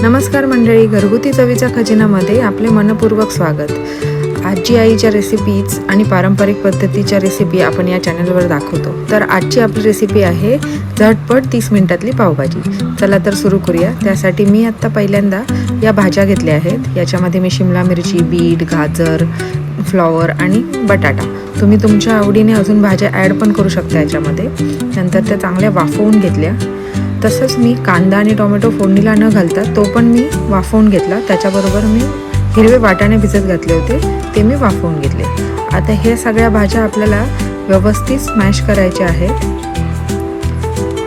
नमस्कार मंडळी, घरगुती चवीच्या खजिनामध्ये आपले मनपूर्वक स्वागत। आजी आईच्या रेसिपीज आणि पारंपरिक पद्धतीच्या रेसिपी आपण या चॅनलवर दाखवतो। तर आजची आपली रेसिपी आहे झटपट 30 मिनिटातली पावभाजी। चला तर सुरू करूया। त्यासाठी मी आता पहिल्यांदा या भाज्या घेतल्या आहेत। याच्यामध्ये मी शिमला मिरची, बीट, गाजर, फ्लॉवर आणि बटाटा, तुम्ही तुमच्या आवडीने अजून भाज्या ॲड पण करू शकता याच्यामध्ये। नंतर त्या चांगल्या वाफवून घेतल्या। तसंच मी कांदा आणि टोमॅटो फोडणीला न घालता तो पण मी वाफवून घेतला। त्याच्याबरोबर मी हिरवे वाटाणे भिजत घातले होते, ते मी वाफवून घेतले। आता हे सगळ्या भाज्या आपल्याला व्यवस्थित स्मॅश करायच्या आहेत।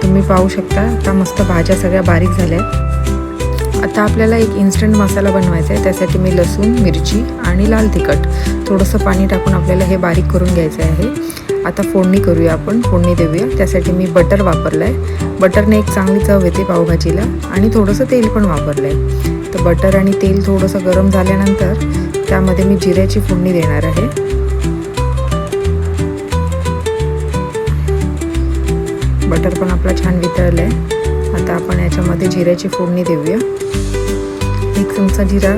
तुम्ही पाहू शकता आता मस्त भाज्या सगळ्या बारीक झाल्या आहेत। आता आपल्याला एक इन्स्टंट मसाला बनवायचा आहे। त्यासाठी मी लसूण, मिरची आणि लाल तिखट थोडंसं पाणी टाकून आपल्याला हे बारीक करून घ्यायचं आहे। आता फोडणी करूया, आपण फोडणी देऊया। त्यासाठी मी बटर वापरलं आहे। बटरने एक चांगली चव येते पावभाजीला आणि थोडंसं तेल पण वापरलं आहे। तर बटर आणि तेल थोडंसं गरम झाल्यानंतर त्यामध्ये मी जिऱ्याची फोडणी देणार आहे। बटर पण आपला छान वितळलं आहे। आता आपण याच्यामध्ये जिऱ्याची फोडणी देऊया। 1 चमचा जिरा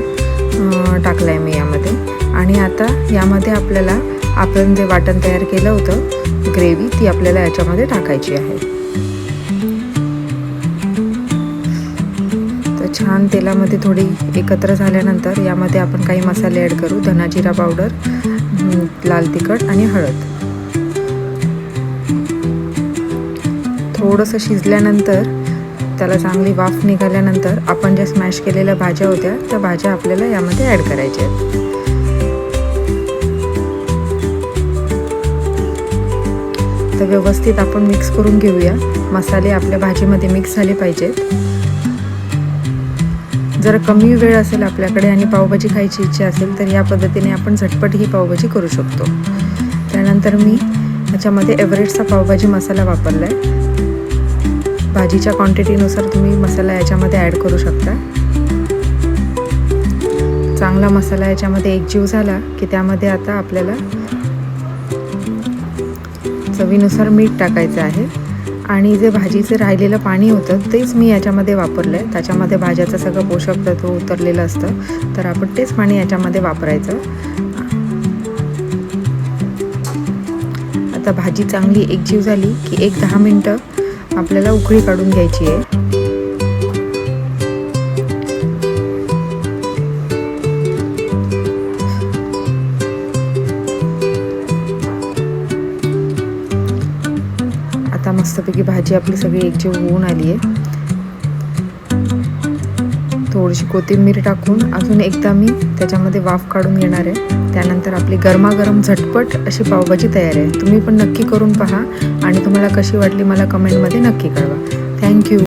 टाकला आहे मी यामध्ये। आणि आता यामध्ये आपल्याला आपण जे वाटण तयार केलं होतं ग्रेव्ही, ती आपल्याला याच्यामध्ये टाकायची आहे। तर छान तेलामध्ये थोडी एकत्र झाल्यानंतर यामध्ये आपण काही मसाले ॲड करू। धना जिरा पावडर, लाल तिखट आणि हळद। थोडंसं शिजल्यानंतर त्याला चांगली वाफ निघाल्यानंतर आपण ज्या स्मॅश केलेल्या भाज्या होत्या त्या भाज्या आपल्याला यामध्ये ॲड करायच्या आहेत। तर व्यवस्थित आपण मिक्स करून घेऊया। मसाले आपल्या भाजीमध्ये मिक्स झाले पाहिजेत। जर कमी वेळ असेल आपल्याकडे आणि पावभाजी खायची इच्छा असेल तर या पद्धतीने आपण झटपट ही पावभाजी करू शकतो। त्यानंतर मी याच्यामध्ये एव्हरेस्टचा पावभाजी मसाला वापरला आहे। भाजीच्या क्वांटिटीनुसार तुम्ही मसाला याच्यामध्ये ॲड करू शकता। चांगला मसाला याच्यामध्ये एकजीव झाला की त्यामध्ये आता आपल्याला चवीनुसार मीठ टाकायचं आहे। आणि जे भाजीचं राहिलेलं पाणी होतं तेच मी याच्यामध्ये वापरलं आहे। त्याच्यामध्ये भाज्याचं सगळं पोषक तत्व उतरलेलं असतं, तर आपण तेच पाणी याच्यामध्ये वापरायचं। आता भाजी चांगली एकजीव झाली की 10 मिनटं आपल्याला उकळी काढून घ्यायची आहे। आता मस्तपैकी भाजी आपली सगळी एकजीव होऊन आली आहे। थोडीशी कोथिंबीर टाकून अजून एकदा मी त्याच्यामध्ये वाफ काढून घेणार आहे। त्यानंतर आपली गरमागरम झटपट अशी पावभाजी तयार आहे। तुम्ही पण नक्की करून पहा आणि तुम्हाला कशी वाटली मला कमेंटमध्ये नक्की कळवा। थँक्यू।